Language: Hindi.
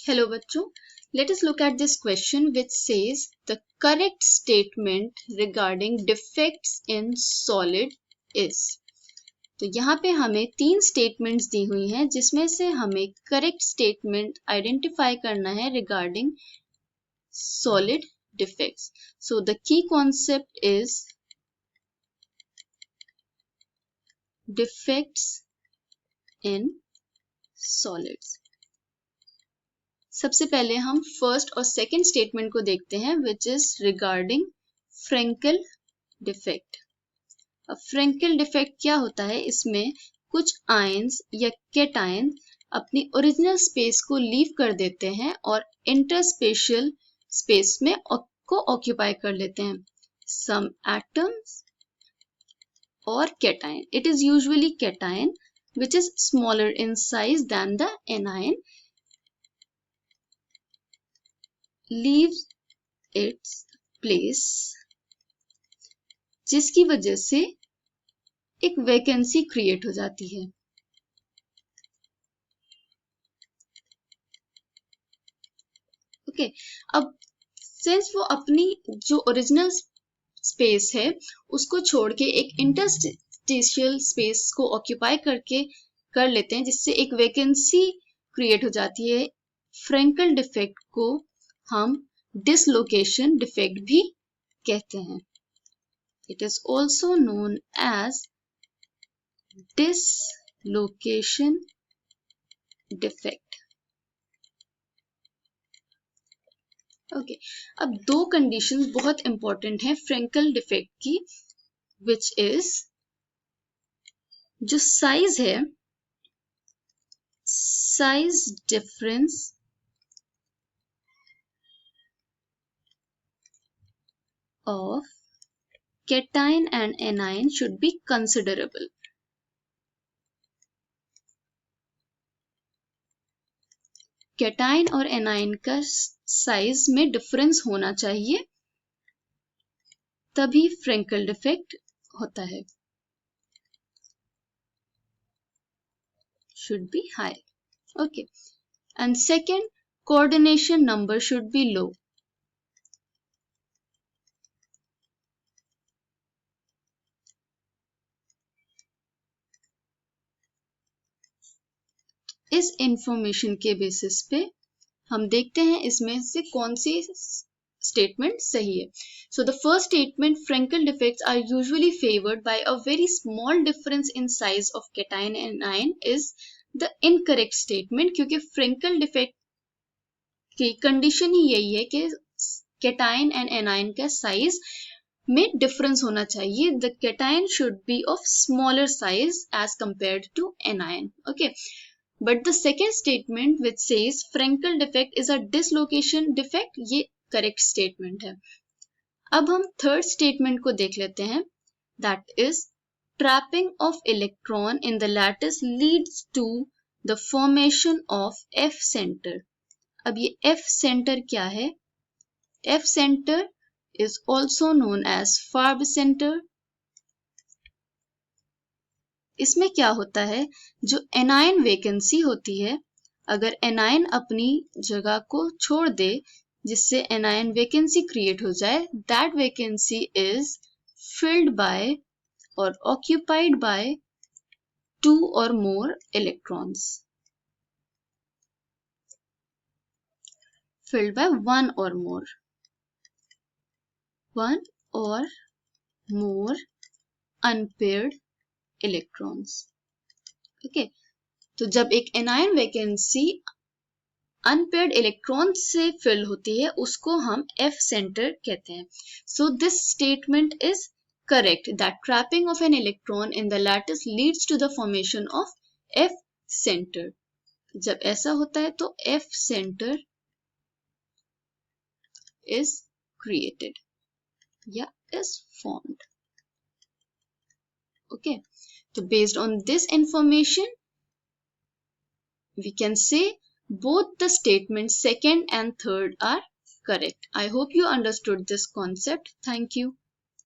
Hello बच्चों, let us look at this question which says the correct statement regarding defects in solid is. तो यहाँ पे हमें 3 statements दी हुई हैं जिसमें से हमें correct statement identify करना है regarding solid defects. So the key concept is defects in solids. सबसे पहले हम फर्स्ट और सेकंड स्टेटमेंट को देखते हैं which is regarding Frenkel defect. अब फ्रेंकल डिफेक्ट क्या होता है? इसमें कुछ आयंस या कैटायन अपनी ओरिजिनल स्पेस को लीव कर देते हैं और इंटरस्पेशियल स्पेस में को ऑक्यूपाई कर लेते हैं. सम एटम्स और cation. It is usually cation which is smaller in size than the anion leaves its place, जिसकी वजह से एक वैकेंसी क्रिएट हो जाती है. ओके, अब सिंस वो अपनी जो ओरिजिनल स्पेस है उसको छोड़ के एक इंटरस्टिशियल स्पेस को ऑक्यूपाई कर लेते हैं जिससे एक वैकेंसी क्रिएट हो जाती है. फ्रेंकल डिफेक्ट को हम डिसलोकेशन डिफेक्ट भी कहते हैं. It is also known as dislocation defect. Okay, अब 2 कंडीशंस बहुत इंपॉर्टेंट हैं फ्रेंकल डिफेक्ट की, विच इज जो साइज है, size difference of cation and anion should be considerable. Cation और एनायन का साइज में डिफरेंस होना चाहिए तभी फ्रेंकल डिफेक्ट होता है. should be high. Okay, and second, coordination number should be low. इस इंफॉर्मेशन के बेसिस पे हम देखते हैं इसमें से कौन सी स्टेटमेंट सही है. So the first statement, Frenkel defects are usually favoured by a very small difference in size of cation and ion, is the incorrect statement. क्योंकि फ्रेंकल डिफेक्ट की कंडीशन ही यही है कि कैटायन एंड एनायन का साइज में डिफरेंस होना चाहिए. The cation should be of smaller size as compared to anion. Okay, but the second statement which says Frenkel defect is a dislocation defect, ये correct statement है. अब हम third statement को देख लेते हैं, that is trapping of electron in the lattice leads to the formation of F center. अब ये F center क्या है? F center is also known as Farb center. इसमें क्या होता है, जो एनायन वैकेंसी होती है, अगर एनायन अपनी जगह को छोड़ दे जिससे एनायन वैकेंसी क्रिएट हो जाए, that vacancy is filled by और occupied by 2 or more electrons. filled by 1 or more unpaired electrons. Okay, तो जब एक एनायन वैकेंसी अनपेयर्ड इलेक्ट्रॉन से फिल होती है उसको हम F सेंटर कहते हैं. So this statement is correct that trapping of an electron in the lattice leads to the formation of F centre. जब ऐसा होता है तो F सेंटर इज क्रिएटेड या is formed. Okay, so based on this information, we can say both the statements second and third are correct. I hope you understood this concept. Thank you.